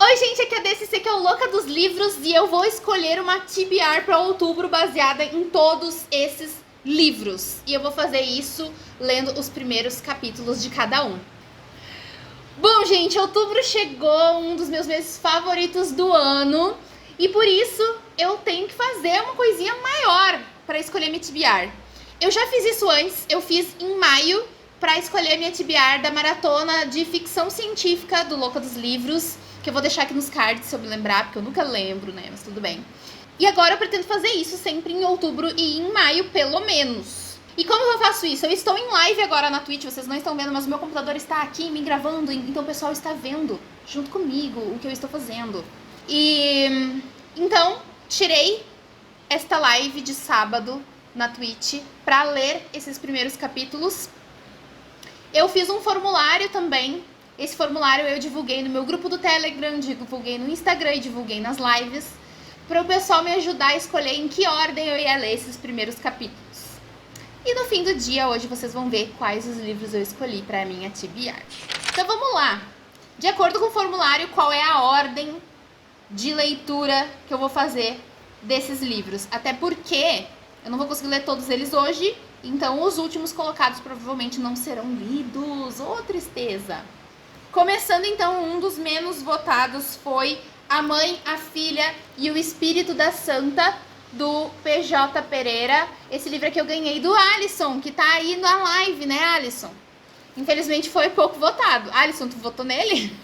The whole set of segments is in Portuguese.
Oi gente, aqui é a DCC, que é o Louca dos Livros, e eu vou escolher uma TBR para outubro baseada em todos esses livros. E eu vou fazer isso lendo os primeiros capítulos de cada um. Bom gente, outubro chegou, um dos meus meses favoritos do ano, e por isso eu tenho que fazer uma coisinha maior para escolher minha TBR. Eu já fiz isso antes, eu fiz em maio para escolher minha TBR da maratona de ficção científica do Louca dos Livros, que eu vou deixar aqui nos cards se eu me lembrar, porque eu nunca lembro, né, mas tudo bem. E agora eu pretendo fazer isso sempre em outubro e em maio, pelo menos. E como eu faço isso? Eu estou em live agora na Twitch, vocês não estão vendo, mas o meu computador está aqui me gravando, então o pessoal está vendo junto comigo o que eu estou fazendo. E então, tirei esta live de sábado na Twitch para ler esses primeiros capítulos. Eu fiz um formulário também. Esse formulário eu divulguei no meu grupo do Telegram, divulguei no Instagram e divulguei nas lives, para o pessoal me ajudar a escolher em que ordem eu ia ler esses primeiros capítulos. E no fim do dia, hoje, vocês vão ver quais os livros eu escolhi para a minha TBR. Então vamos lá. De acordo com o formulário, qual é a ordem de leitura que eu vou fazer desses livros? Até porque eu não vou conseguir ler todos eles hoje, então os últimos colocados provavelmente não serão lidos. Ô, tristeza! Começando então, um dos menos votados foi A Mãe, a Filha e o Espírito da Santa, do PJ Pereira. Esse livro aqui eu ganhei do Alisson, que tá aí na live, né, Alisson? Infelizmente foi pouco votado. Alisson, tu votou nele?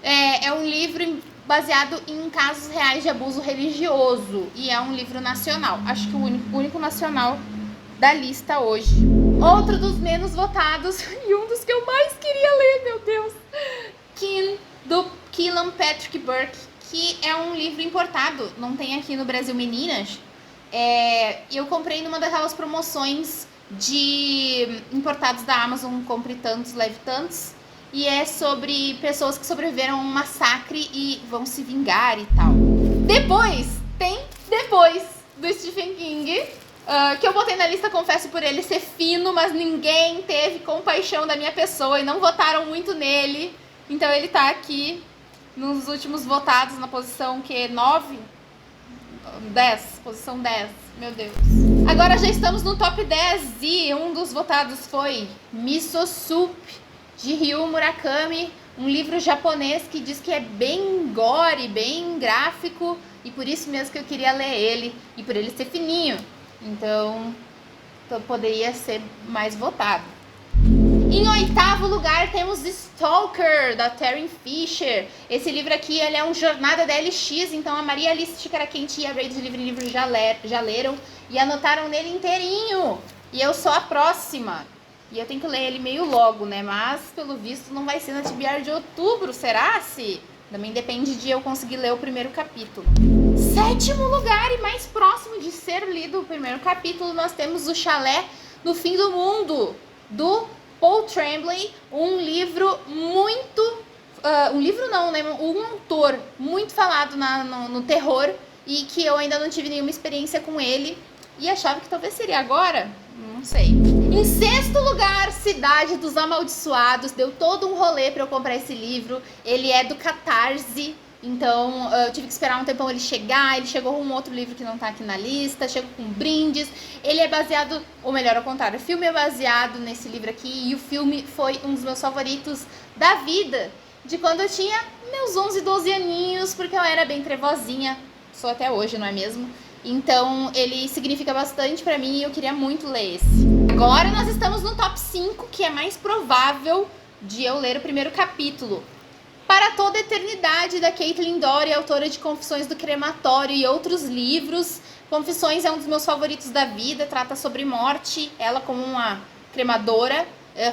É um livro baseado em casos reais de abuso religioso e é um livro nacional. Acho que o único nacional da lista hoje. Outro dos menos votados e um dos que eu mais queria ler, meu Deus, Kin, do Keelan Patrick Burke, que é um livro importado, não tem aqui no Brasil, meninas. Eu comprei numa daquelas promoções de importados da Amazon, compre tantos, leve tantos, e é sobre pessoas que sobreviveram a um massacre e vão se vingar e tal. Depois do Stephen King, que eu botei na lista, confesso, por ele ser fino, mas ninguém teve compaixão da minha pessoa e não votaram muito nele. Então ele tá aqui nos últimos votados na posição 9? 10, posição 10, meu Deus. Agora já estamos no top 10 e um dos votados foi Miso Soup, de Ryu Murakami, um livro japonês que diz que é bem gore, bem gráfico, e por isso mesmo que eu queria ler ele, e por ele ser fininho. Então poderia ser mais votado. Em oitavo lugar temos Stalker, da Taryn Fisher. Esse livro aqui, ele é um jornada da LX, então a Maria Alice Xícara-Quente e a Ray do Livro em Livro já leram e anotaram nele inteirinho. E eu sou a próxima. E eu tenho que ler ele meio logo, né? Mas, pelo visto, não vai ser na TBR de outubro, será? Se também depende de eu conseguir ler o primeiro capítulo. Sétimo lugar e mais próximo de ser lido o primeiro capítulo, nós temos O Chalé no Fim do Mundo, do Paul Tremblay, um livro muito... um autor muito falado no terror e que eu ainda não tive nenhuma experiência com ele e achava que talvez seria agora, não sei. Em sexto lugar, Cidade dos Amaldiçoados, deu todo um rolê para eu comprar esse livro, ele é do Catarse. Então, eu tive que esperar um tempão ele chegar, ele chegou com um outro livro que não tá aqui na lista, chegou com brindes. Ele é baseado, ou melhor, ao contrário, o filme é baseado nesse livro aqui, e o filme foi um dos meus favoritos da vida, de quando eu tinha meus 11, 12 aninhos, porque eu era bem trevozinha, sou até hoje, não é mesmo? Então, ele significa bastante pra mim e eu queria muito ler esse. Agora nós estamos no top 5, que é mais provável de eu ler o primeiro capítulo. Para Toda a Eternidade, da Caitlin Dory, autora de Confissões do Crematório e outros livros. Confissões é um dos meus favoritos da vida, trata sobre morte, ela como uma cremadora,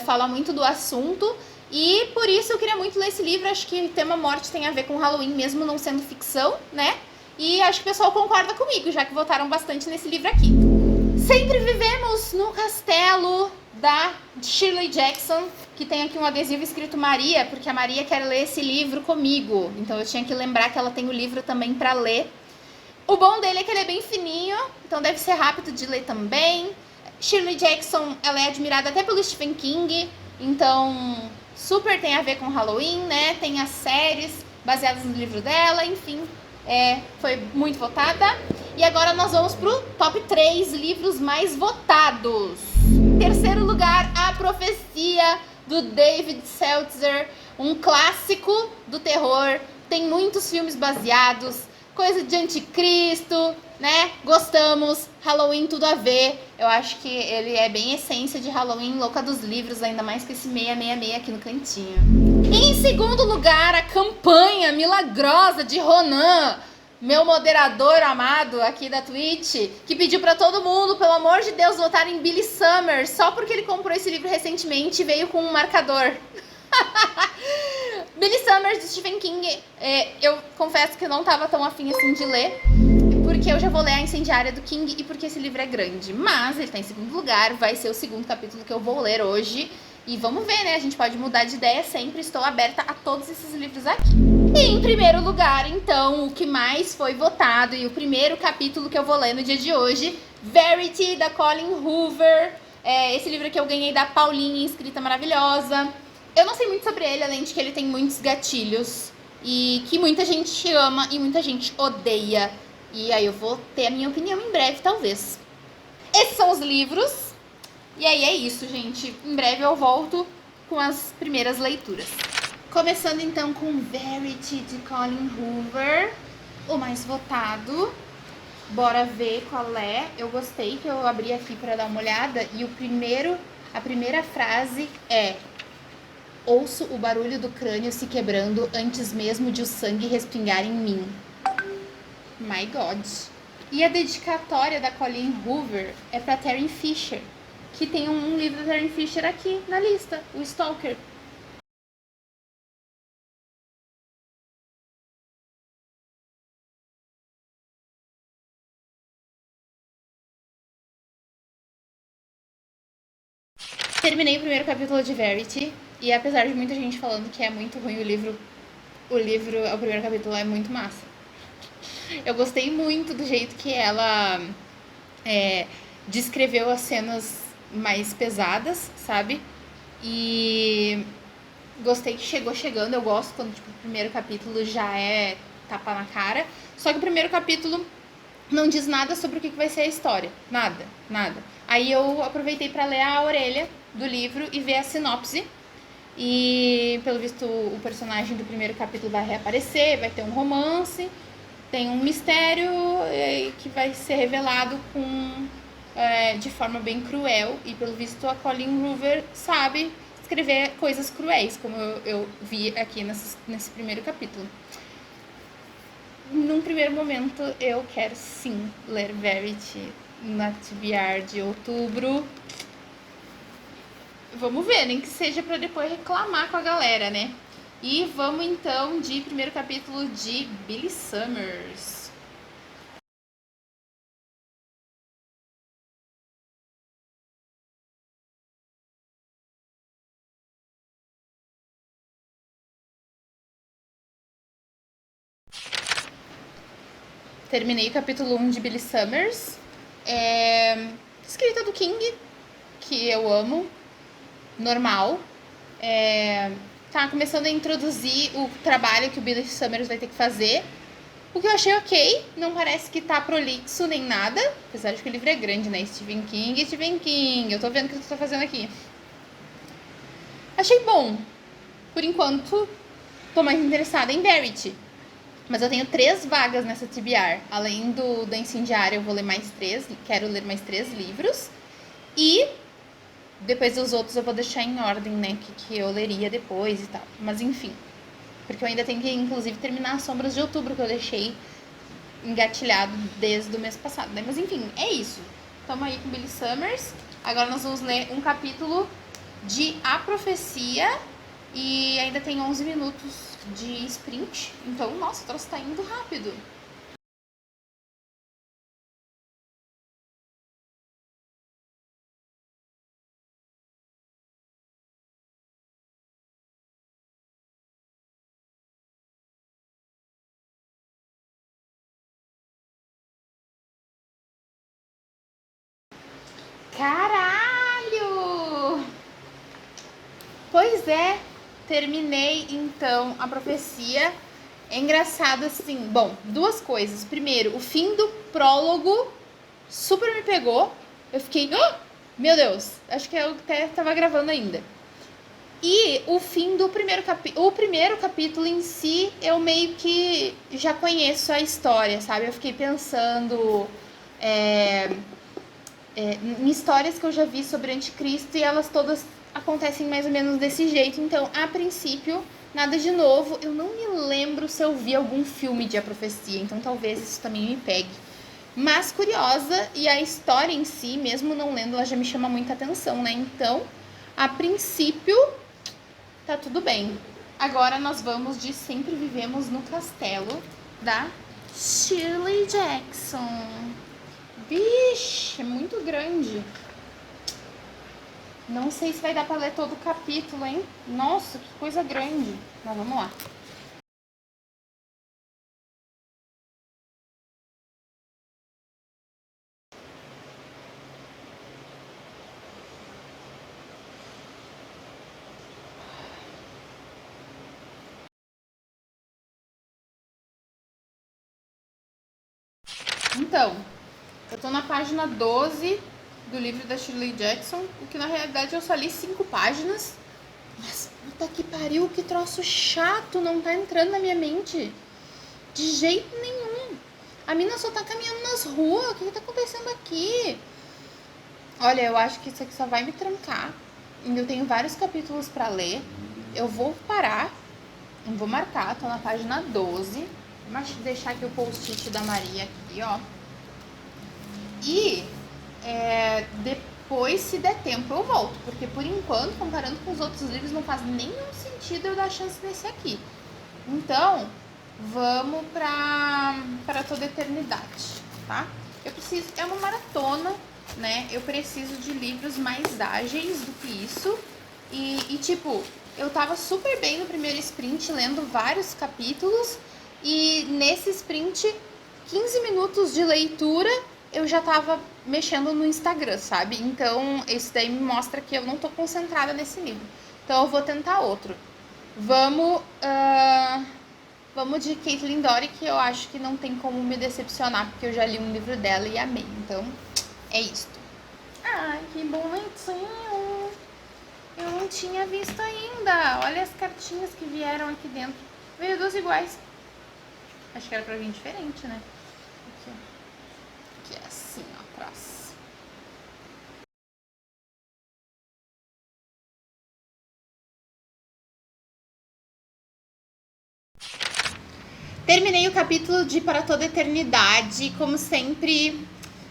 fala muito do assunto. E por isso eu queria muito ler esse livro, acho que o tema morte tem a ver com Halloween, mesmo não sendo ficção, né? E acho que o pessoal concorda comigo, já que votaram bastante nesse livro aqui. Sempre Vivemos no Castelo, da Shirley Jackson, que tem aqui um adesivo escrito Maria, porque a Maria quer ler esse livro comigo. Então eu tinha que lembrar que ela tem o livro também para ler. O bom dele é que ele é bem fininho, então deve ser rápido de ler também. Shirley Jackson, ela é admirada até pelo Stephen King, então super tem a ver com Halloween, né? Tem as séries, baseadas no livro dela, enfim, foi muito votada. E agora nós vamos pro top 3 livros mais votados. Em terceiro lugar, A Profecia, do David Seltzer, um clássico do terror, tem muitos filmes baseados, coisa de anticristo, né? Gostamos, Halloween tudo a ver. Eu acho que ele é bem essência de Halloween, louca dos livros, ainda mais que esse 666 aqui no cantinho. Em segundo lugar, A Campanha Milagrosa de Ronan, meu moderador amado aqui da Twitch, que pediu pra todo mundo, pelo amor de Deus, votar em Billy Summers, só porque ele comprou esse livro recentemente e veio com um marcador. Billy Summers, de Stephen King, eu confesso que eu não tava tão afim assim de ler, porque eu já vou ler A Incendiária do King e porque esse livro é grande. Mas ele tá em segundo lugar, vai ser o segundo capítulo que eu vou ler hoje. E vamos ver, né? A gente pode mudar de ideia sempre, estou aberta a todos esses livros aqui. E em primeiro lugar, então, o que mais foi votado e o primeiro capítulo que eu vou ler no dia de hoje, Verity, da Colleen Hoover. Esse livro aqui eu ganhei da Paulinha, escrita maravilhosa. Eu não sei muito sobre ele, além de que ele tem muitos gatilhos e que muita gente ama e muita gente odeia. E aí eu vou ter a minha opinião em breve, talvez. Esses são os livros. E aí é isso, gente. Em breve eu volto com as primeiras leituras. Começando então com Verity, de Colleen Hoover, o mais votado. Bora ver qual é. Eu gostei, que eu abri aqui pra dar uma olhada. E a primeira frase é: ouço o barulho do crânio se quebrando antes mesmo de o sangue respingar em mim. My God. E a dedicatória da Colleen Hoover é pra Terry Fisher, que tem um livro da Terry Fisher aqui na lista, o Stalker. Terminei o primeiro capítulo de Verity, e apesar de muita gente falando que é muito ruim o primeiro capítulo é muito massa. Eu gostei muito do jeito que ela descreveu as cenas mais pesadas, sabe? E gostei que chegou chegando. Eu gosto quando tipo, o primeiro capítulo já é tapa na cara. Só que o primeiro capítulo não diz nada sobre o que vai ser a história. Nada, nada. Aí eu aproveitei para ler a orelha do livro e ver a sinopse. E pelo visto o personagem do primeiro capítulo vai reaparecer, vai ter um romance, tem um mistério que vai ser revelado de forma bem cruel. E pelo visto a Colleen Hoover sabe escrever coisas cruéis, como eu vi aqui nesse primeiro capítulo. Num primeiro momento eu quero sim ler Verity na TBR de outubro. Vamos ver, nem que seja pra depois reclamar com a galera, né? E vamos então de primeiro capítulo de Billy Summers. Terminei o capítulo 1 de Billy Summers. Escrita do King, que eu amo. Normal. Tá começando a introduzir o trabalho que o Billy Summers vai ter que fazer. O que eu achei ok, não parece que tá prolixo nem nada. Apesar de que o livro é grande, né? Stephen King. Eu tô vendo o que tu tá fazendo aqui. Achei bom. Por enquanto, tô mais interessada em Verity. Mas eu tenho 3 vagas nessa TBR. Além da Incendiária, eu vou ler mais 3. Quero ler mais 3 livros. E depois dos outros eu vou deixar em ordem, né? Que eu leria depois e tal. Mas enfim. Porque eu ainda tenho que, inclusive, terminar As Sombras de Outubro, que eu deixei engatilhado desde o mês passado, né? Mas enfim, é isso. Tamo aí com Billy Summers. Agora nós vamos ler um capítulo de A Profecia. E ainda tem 11 minutos de sprint. Então, nossa, o troço tá indo rápido. Caralho! Pois é, terminei então A Profecia. É engraçado, assim, bom, duas coisas. Primeiro, o fim do prólogo super me pegou. Eu fiquei, meu Deus, acho que eu até tava gravando ainda. E o fim do primeiro capítulo, o primeiro capítulo em si, eu meio que já conheço a história, sabe? Eu fiquei pensando em histórias que eu já vi sobre Anticristo e elas todas acontecem mais ou menos desse jeito. Então, a princípio, nada de novo. Eu não me lembro se eu vi algum filme de A Profecia, então talvez isso também me pegue. Mas curiosa, e a história em si, mesmo não lendo, ela já me chama muita atenção, né? Então, a princípio, tá tudo bem. Agora nós vamos de Sempre Vivemos no Castelo, da Shirley Jackson. Vixe, é muito grande. Não sei se vai dar pra ler todo o capítulo, hein? Nossa, que coisa grande. Mas vamos lá. Então, eu tô na página 12 do livro da Shirley Jackson, o que na realidade eu só li 5 páginas. Mas puta que pariu, que troço chato, não tá entrando na minha mente. De jeito nenhum. A mina só tá caminhando nas ruas, o que tá acontecendo aqui? Olha, eu acho que isso aqui só vai me trancar. Eu tenho vários capítulos pra ler. Eu vou parar, eu vou marcar, tô na página 12. Vou deixar aqui o post-it da Maria aqui, ó. E depois, se der tempo, eu volto. Porque por enquanto, comparando com os outros livros, não faz nenhum sentido eu dar chance nesse aqui. Então, vamos pra toda a eternidade, tá? Eu preciso, é uma maratona, né? Eu preciso de livros mais ágeis do que isso. E tipo, eu tava super bem no primeiro sprint, lendo vários capítulos. E nesse sprint, 15 minutos de leitura, eu já tava mexendo no Instagram, sabe? Então, isso daí me mostra que eu não tô concentrada nesse livro. Então, eu vou tentar outro. Vamos de Caitlin Dory, que eu acho que não tem como me decepcionar, porque eu já li um livro dela e amei. Então, é isto. Ai, que bonitinho! Eu não tinha visto ainda. Olha as cartinhas que vieram aqui dentro. Veio 2 iguais. Acho que era pra vir diferente, né? Aqui é assim, ó, atrás. Terminei o capítulo de Para Toda Eternidade. Como sempre,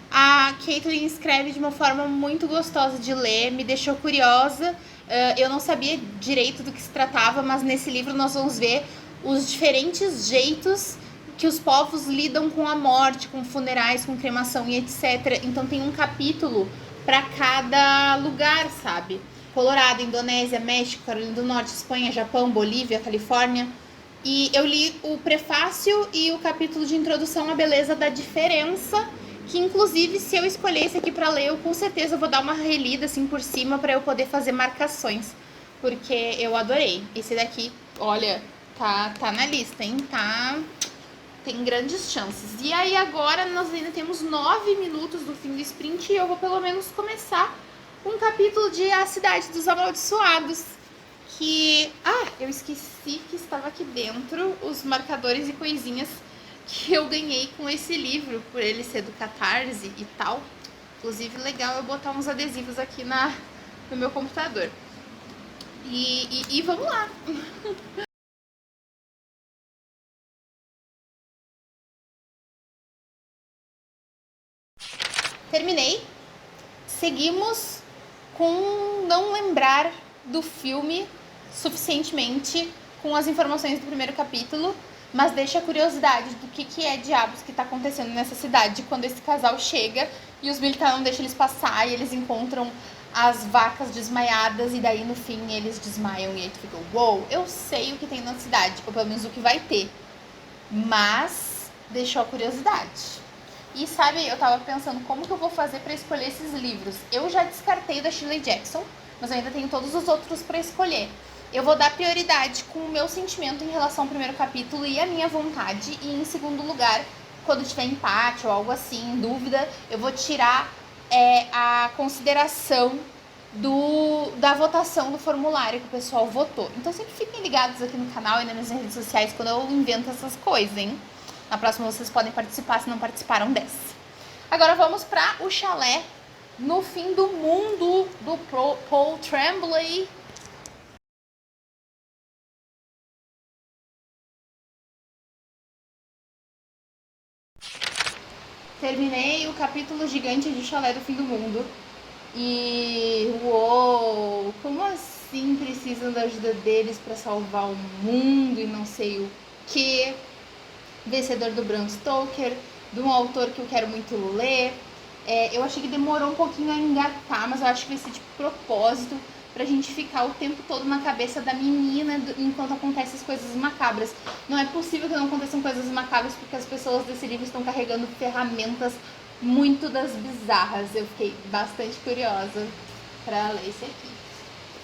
a Caitlin escreve de uma forma muito gostosa de ler, me deixou curiosa. Eu não sabia direito do que se tratava, mas nesse livro nós vamos ver os diferentes jeitos que os povos lidam com a morte, com funerais, com cremação e etc. Então tem um capítulo para cada lugar, sabe? Colorado, Indonésia, México, Carolina do Norte, Espanha, Japão, Bolívia, Califórnia. E eu li o prefácio e o capítulo de introdução à beleza da diferença, que inclusive se eu escolher esse aqui para ler, eu com certeza vou dar uma relida assim por cima para eu poder fazer marcações, porque eu adorei. Esse daqui, olha, tá na lista, hein? Tem grandes chances. E aí agora nós ainda temos 9 minutos do fim do sprint e eu vou pelo menos começar um capítulo de A Cidade dos Amaldiçoados. Que... eu esqueci que estava aqui dentro os marcadores e coisinhas que eu ganhei com esse livro, por ele ser do Catarse e tal. Inclusive, legal eu botar uns adesivos aqui no meu computador. E vamos lá! Terminei. Seguimos com não lembrar do filme suficientemente com as informações do primeiro capítulo, mas deixa a curiosidade do que é diabos que tá acontecendo nessa cidade quando esse casal chega e os militares não deixam eles passar e eles encontram as vacas desmaiadas e daí no fim eles desmaiam e aí tu fica, uou, eu sei o que tem na cidade, ou pelo menos o que vai ter, mas deixou a curiosidade. E sabe, eu tava pensando como que eu vou fazer pra escolher esses livros. Eu já descartei o da Shirley Jackson, mas eu ainda tenho todos os outros pra escolher. eu vou dar prioridade com o meu sentimento em relação ao primeiro capítulo e a minha vontade. E em segundo lugar, quando tiver empate ou algo assim, dúvida, eu vou tirar a consideração da votação do formulário que o pessoal votou. Então sempre fiquem ligados aqui no canal e nas minhas redes sociais quando eu invento essas coisas, hein? Na próxima vocês podem participar se não participaram dessa. Agora vamos para o chalé no fim do mundo do Paul Tremblay. Terminei o capítulo gigante de Chalé do Fim do Mundo. E uou, como assim precisam da ajuda deles para salvar o mundo e não sei o que? Vencedor do Bram Stoker, de um autor que eu quero muito ler. Eu achei que demorou um pouquinho a engatar, mas eu acho que vai ser de propósito pra gente ficar o tempo todo na cabeça da menina enquanto acontecem as coisas macabras. Não é possível que não aconteçam coisas macabras porque as pessoas desse livro estão carregando ferramentas muito das bizarras. Eu fiquei bastante curiosa pra ler esse aqui.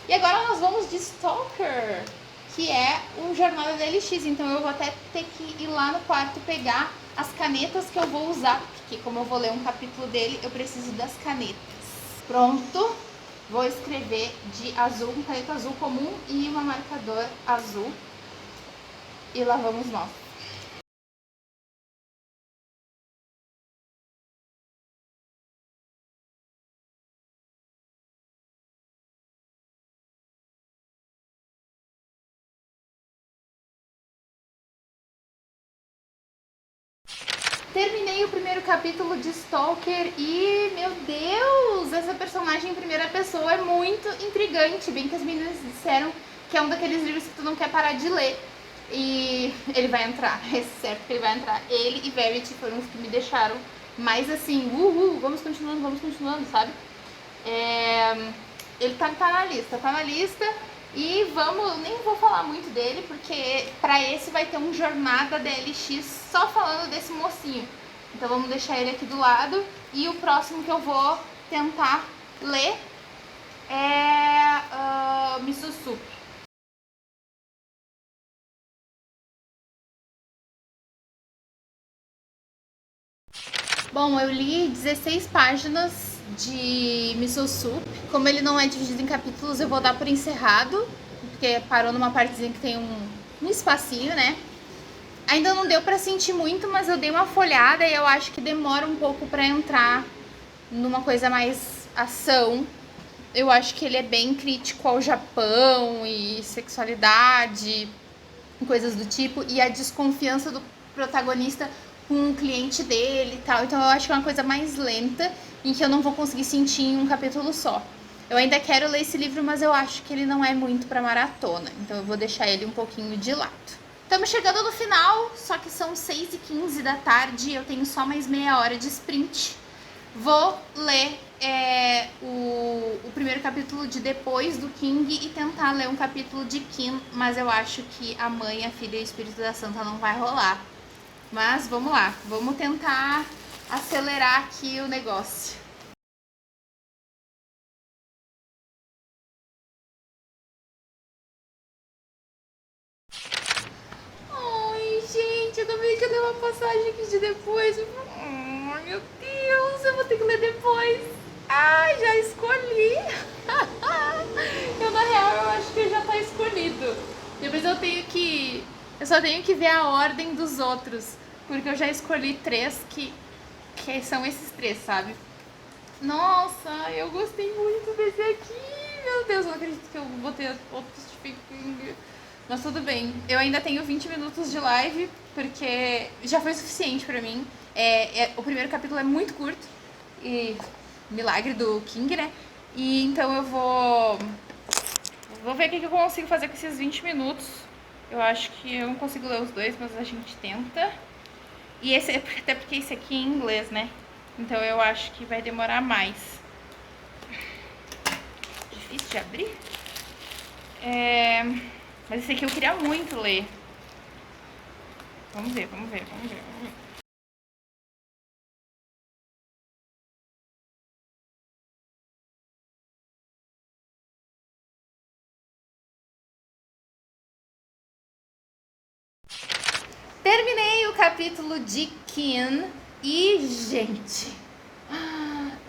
E agora nós vamos de Stalker, que é o Jornada da LX. Então eu vou até ter que ir lá no quarto pegar as canetas que eu vou usar, porque como eu vou ler um capítulo dele, eu preciso das canetas. Pronto, vou escrever de azul, com caneta azul comum e uma marcador azul. E lá vamos nós. Terminei o primeiro capítulo de Stalker e, meu Deus, essa personagem em primeira pessoa é muito intrigante. Bem que as meninas disseram que é um daqueles livros que tu não quer parar de ler. E ele vai entrar, é certo que ele vai entrar. Ele e Verity foram os que me deixaram mais assim, vamos continuando, sabe? Ele tá na lista. E vamos, nem vou falar muito dele, porque pra esse vai ter um Jornada DLX só falando desse mocinho. Então vamos deixar ele aqui do lado. E o próximo que eu vou tentar ler é Misussup. Bom, eu li 16 páginas de Miso Soup. Como ele não é dividido em capítulos, eu vou dar por encerrado, porque parou numa partezinha que tem um espacinho, né? Ainda não deu pra sentir muito, mas eu dei uma folhada e eu acho que demora um pouco pra entrar numa coisa mais ação. Eu acho que ele é bem crítico ao Japão e sexualidade, coisas do tipo, e a desconfiança do protagonista com o cliente dele e tal. Então eu acho que é uma coisa mais lenta, em que eu não vou conseguir sentir em um capítulo só. Eu ainda quero ler esse livro, mas eu acho que ele não é muito pra maratona. Então eu vou deixar ele um pouquinho de lado. Estamos chegando no final, só que são 6h15 da tarde e eu tenho só mais meia hora de sprint. Vou ler o primeiro capítulo de Depois do King e tentar ler um capítulo de Kim, mas eu acho que a Mãe, a Filha e o Espírito da Santa não vai rolar. Mas vamos lá, vamos tentar acelerar aqui o negócio. Ai, gente, eu também que eu dei uma passagem aqui de depois. Ai, meu Deus, eu vou ter que ler depois. Ai, já escolhi. Eu, na real, eu acho que já tá escolhido. Depois eu só tenho que ver a ordem dos outros. Porque eu já escolhi 3 que são esses 3, sabe? Nossa, eu gostei muito desse aqui. Meu Deus, não acredito que eu vou ter outro Stephen. Mas tudo bem. Eu ainda tenho 20 minutos de live, porque já foi suficiente pra mim. O primeiro capítulo é muito curto. E milagre do King, né? E então eu vou ver o que eu consigo fazer com esses 20 minutos. Eu acho que eu não consigo ler os dois, mas a gente tenta. E esse, até porque esse aqui é em inglês, né? Então eu acho que vai demorar mais. Difícil de abrir. Mas esse aqui eu queria muito ler. Vamos ver. capítulo de Kin. E, gente,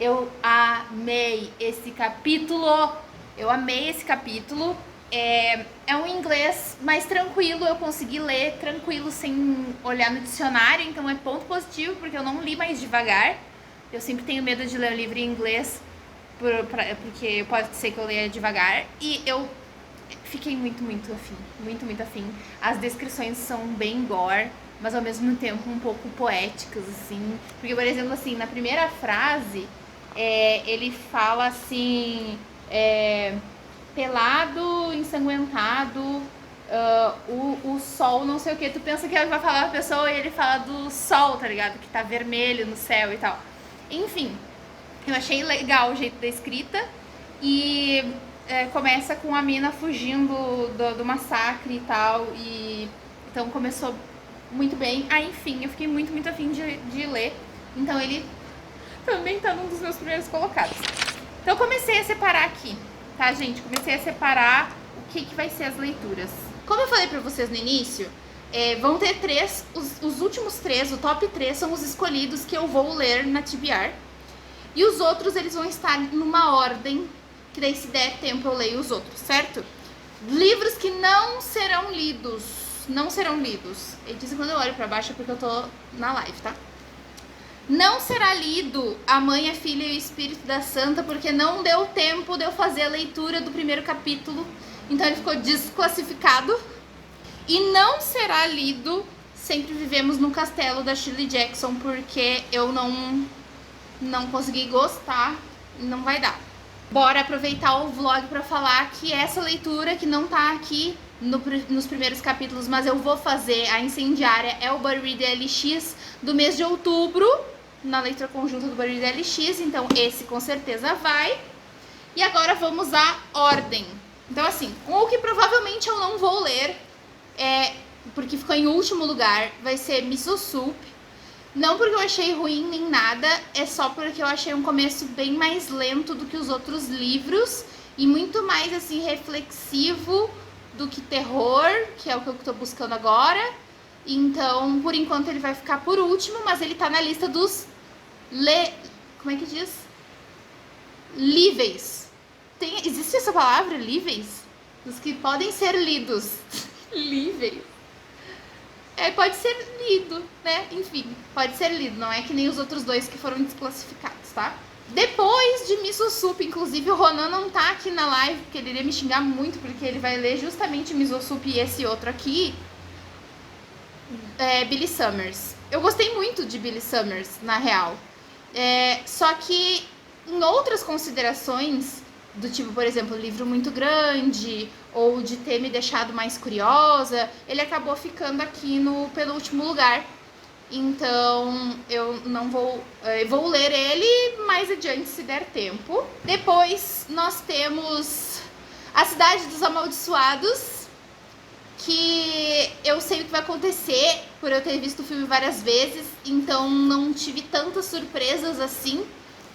eu amei esse capítulo. Eu amei esse capítulo. É um inglês mais tranquilo, eu consegui ler tranquilo sem olhar no dicionário, então é ponto positivo, porque eu não li mais devagar. Eu sempre tenho medo de ler livro em inglês, porque pode ser que eu leia devagar. E eu fiquei muito afim. As descrições são bem gore, mas ao mesmo tempo um pouco poéticas, assim. Porque, por exemplo, assim, na primeira frase, ele fala assim... pelado, ensanguentado, o sol, não sei o que. Tu pensa que ele vai falar a pessoa e ele fala do sol, tá ligado? Que tá vermelho no céu e tal. Enfim, eu achei legal o jeito da escrita. E começa com a mina fugindo do massacre e tal. E então começou muito bem. Enfim, eu fiquei muito afim de ler. Então ele também tá num dos meus primeiros colocados. Então eu comecei a separar aqui. Tá, gente? Comecei a separar o que vai ser as leituras. Como eu falei pra vocês no início, vão ter 3, os últimos 3, o top 3 são os escolhidos que eu vou ler na TBR. E os outros, eles vão estar numa ordem, que daí se der tempo eu leio os outros, certo? Livros que não serão lidos. Não serão lidos. Ele disse quando eu olho pra baixo é porque eu tô na live, tá? Não será lido A Mãe, a Filha e o Espírito da Santa, porque não deu tempo de eu fazer a leitura do primeiro capítulo. Então ele ficou desclassificado. E não será lido Sempre Vivemos no Castelo, da Shirley Jackson, porque eu não consegui gostar, não vai dar. Bora aproveitar o vlog pra falar que essa leitura que não tá aqui nos primeiros capítulos, mas eu vou fazer, a incendiária, é o Buddy Read LX do mês de outubro, na leitura conjunta do Buddy Read LX, então esse com certeza vai. E agora vamos à ordem. Então assim, o que provavelmente eu não vou ler, porque ficou em último lugar, vai ser Miso Soup. Não porque eu achei ruim nem nada, é só porque eu achei um começo bem mais lento do que os outros livros e muito mais assim reflexivo do que terror, que é o que eu tô buscando agora. Então, por enquanto ele vai ficar por último, mas ele tá na lista dos como é que diz? Líveis. Existe essa palavra, líveis? Dos que podem ser lidos. Líveis. Pode ser lido, né? Enfim, pode ser lido. Não é que nem os outros dois que foram desclassificados, tá? Depois de Miso Soup, inclusive o Ronan não tá aqui na live, porque ele iria me xingar muito, porque ele vai ler justamente Miso Soup e esse outro aqui, Billy Summers. Eu gostei muito de Billy Summers, na real. Só que em outras considerações, do tipo, por exemplo, livro muito grande, ou de ter me deixado mais curiosa, ele acabou ficando aqui no penúltimo lugar. Então, eu não vou ler ele mais adiante se der tempo. Depois, nós temos A Cidade dos Amaldiçoados, que eu sei o que vai acontecer, por eu ter visto o filme várias vezes, então não tive tantas surpresas assim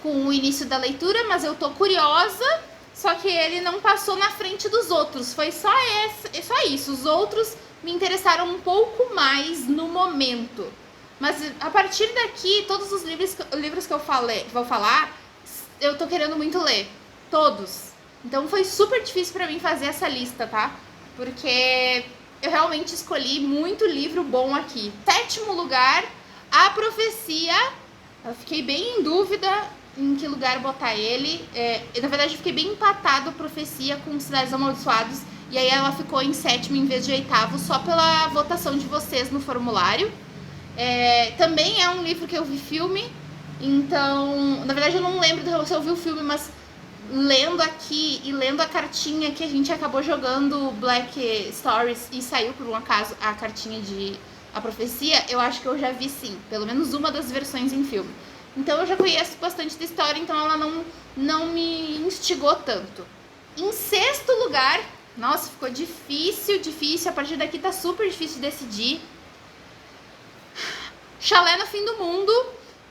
com o início da leitura, mas eu tô curiosa. Só que ele não passou na frente dos outros, foi só isso. Os outros me interessaram um pouco mais no momento. Mas a partir daqui, todos os livros que eu vou falar, eu tô querendo muito ler. Todos. Então foi super difícil pra mim fazer essa lista, tá? Porque eu realmente escolhi muito livro bom aqui. 7º lugar, A Profecia. Eu fiquei bem em dúvida em que lugar botar ele. Na verdade, eu fiquei bem empatado a Profecia com Cidades Amaldiçoadas. E aí ela ficou em 7º em vez de 8º, só pela votação de vocês no formulário. Também é um livro que eu vi filme. Então, na verdade eu não lembro se eu vi o filme, mas lendo aqui e lendo a cartinha que a gente acabou jogando Black Stories e saiu por um acaso a cartinha de A Profecia, eu acho que eu já vi sim, pelo menos uma das versões em filme. Então eu já conheço bastante da história, então ela não me instigou tanto. Em 6º lugar, nossa, ficou difícil, a partir daqui tá super difícil de decidir. Chalé no Fim do Mundo,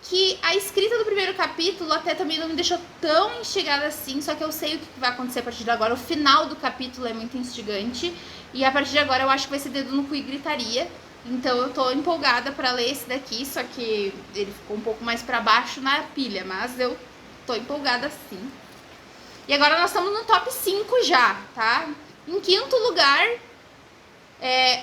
que a escrita do primeiro capítulo até também não me deixou tão instigada assim, só que eu sei o que vai acontecer a partir de agora. O final do capítulo é muito instigante, e a partir de agora eu acho que vai ser dedo no cu e gritaria. Então eu tô empolgada pra ler esse daqui, só que ele ficou um pouco mais pra baixo na pilha, mas eu tô empolgada sim. E agora nós estamos no top 5 já, tá? Em quinto lugar,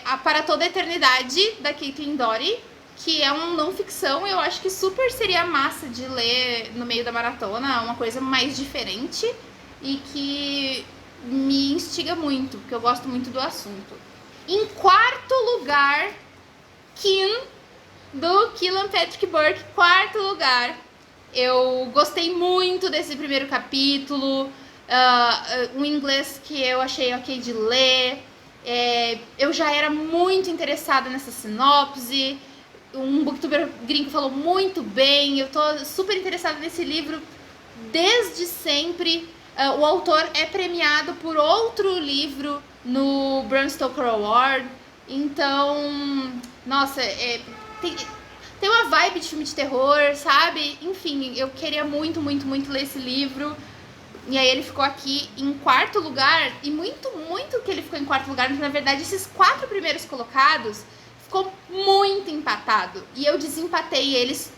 A Para Toda a Eternidade, da Caitlin Doughty, que é um não ficção. Eu acho que super seria massa de ler no meio da maratona, uma coisa mais diferente e que me instiga muito, porque eu gosto muito do assunto. Em quarto lugar, Kin, do Keelan Patrick Burke, quarto lugar. Eu gostei muito desse primeiro capítulo, um inglês que eu achei ok de ler. Eu já era muito interessada nessa sinopse, um booktuber gringo falou muito bem, eu tô super interessada nesse livro desde sempre. O autor é premiado por outro livro no Bram Stoker Award, então, nossa, tem uma vibe de filme de terror, sabe? Enfim, eu queria muito, muito, muito ler esse livro. E aí ele ficou aqui em quarto lugar. E muito, muito que ele ficou em quarto lugar. Mas na verdade esses 4 primeiros colocados ficou muito empatado. E eu desempatei eles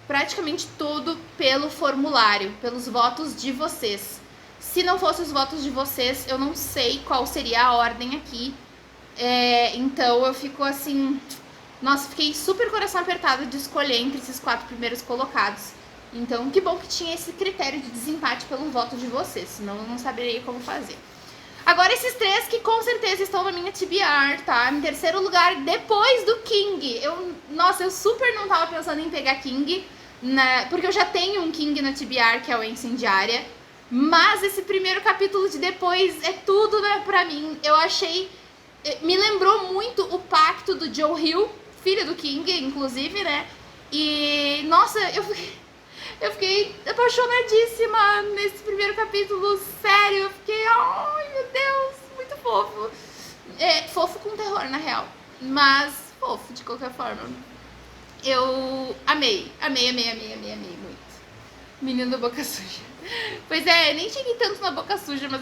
praticamente tudo pelo formulário, pelos votos de vocês. Se não fossem os votos de vocês, eu não sei qual seria a ordem aqui. Então eu fico assim... Nossa, fiquei super coração apertado de escolher entre esses 4 primeiros colocados. Então, que bom que tinha esse critério de desempate pelo voto de vocês, senão eu não saberia como fazer. Agora, esses 3 que com certeza estão na minha TBR, tá? Em terceiro lugar, depois do King. Nossa, eu super não tava pensando em pegar King, né? Porque eu já tenho um King na TBR, que é o Incendiária. Mas esse primeiro capítulo de depois é tudo, né, pra mim. Eu achei... Me lembrou muito o pacto do Joe Hill, filho do King, inclusive, né? E, nossa, eu fiquei apaixonadíssima nesse primeiro capítulo, sério. Eu fiquei, ai meu Deus, muito fofo. Fofo com terror, na real, mas fofo de qualquer forma. Eu amei muito. Menino da boca suja. Pois nem cheguei tanto na boca suja, mas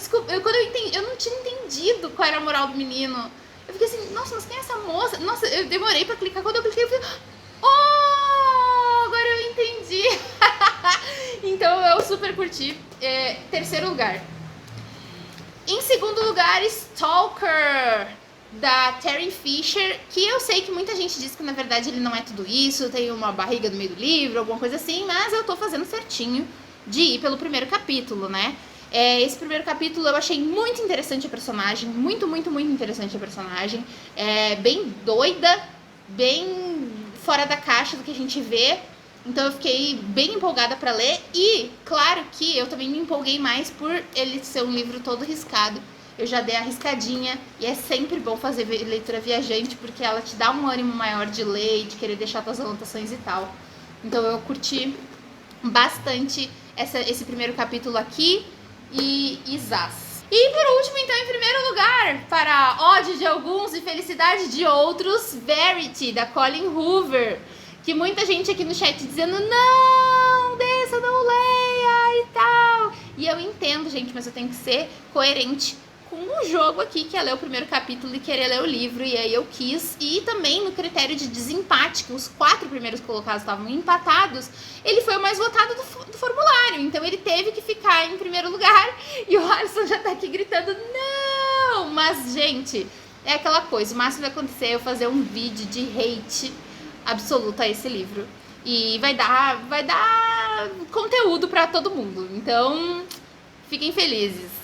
quando eu entendi, eu não tinha entendido qual era a moral do menino. Eu fiquei assim, nossa, mas quem é essa moça? Nossa, eu demorei pra clicar. Quando eu cliquei, eu falei, oh, agora eu entendi. Então eu super curti. Terceiro lugar. Em segundo lugar, Stalker, da Terry Fisher, que eu sei que muita gente diz que na verdade ele não é tudo isso, tem uma barriga no meio do livro, alguma coisa assim, mas eu tô fazendo certinho de ir pelo primeiro capítulo, né? Esse primeiro capítulo eu achei muito interessante a personagem, muito, muito, muito interessante a personagem, bem doida, bem fora da caixa do que a gente vê, então eu fiquei bem empolgada pra ler e, claro que eu também me empolguei mais por ele ser um livro todo riscado. Eu já dei a riscadinha e é sempre bom fazer leitura viajante porque ela te dá um ânimo maior de ler e de querer deixar suas anotações e tal. Então eu curti bastante esse primeiro capítulo aqui e zás. E por último, então, em primeiro lugar, para ódio de alguns e felicidade de outros, Verity, da Colleen Hoover. Que muita gente aqui no chat dizendo, não, dessa não leia e tal. E eu entendo, gente, mas eu tenho que ser coerente com um jogo aqui, que é ler o primeiro capítulo e querer ler o livro, e aí eu quis. E também no critério de desempate, que os 4 primeiros colocados estavam empatados, ele foi o mais votado do formulário, então ele teve que ficar em primeiro lugar, e o Alisson já tá aqui gritando, não! Mas, gente, é aquela coisa, o máximo vai acontecer é eu fazer um vídeo de hate absoluto a esse livro, e vai dar conteúdo pra todo mundo, então fiquem felizes.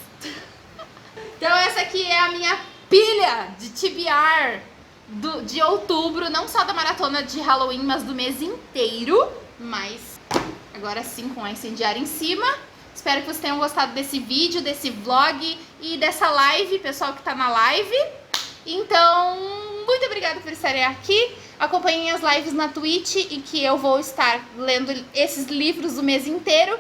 Então essa aqui é a minha pilha de TBR de outubro, não só da maratona de Halloween, mas do mês inteiro. Mas agora sim com a Incendiária em cima. Espero que vocês tenham gostado desse vídeo, desse vlog e dessa live, pessoal que tá na live. Então, muito obrigada por estarem aqui. Acompanhem as lives na Twitch e que eu vou estar lendo esses livros o mês inteiro.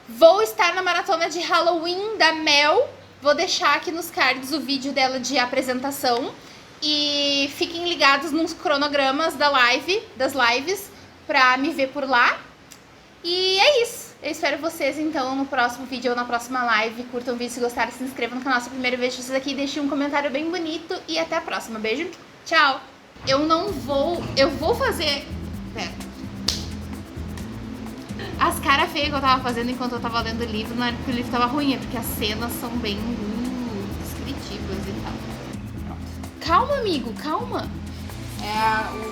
Vou estar na maratona de Halloween da Mel. Vou deixar aqui nos cards o vídeo dela de apresentação. E fiquem ligados nos cronogramas das lives, pra me ver por lá. E é isso. Eu espero vocês, então, no próximo vídeo ou na próxima live. Curtam o vídeo se gostaram, se inscrevam no canal se é a primeira vez de vocês aqui. Deixem um comentário bem bonito e até a próxima. Beijo. Tchau. Eu vou fazer... Pera. As caras feias que eu tava fazendo enquanto eu tava lendo o livro, não era porque o livro tava ruim, é porque as cenas são bem descritivas e tal. Pronto. Calma, amigo, calma. É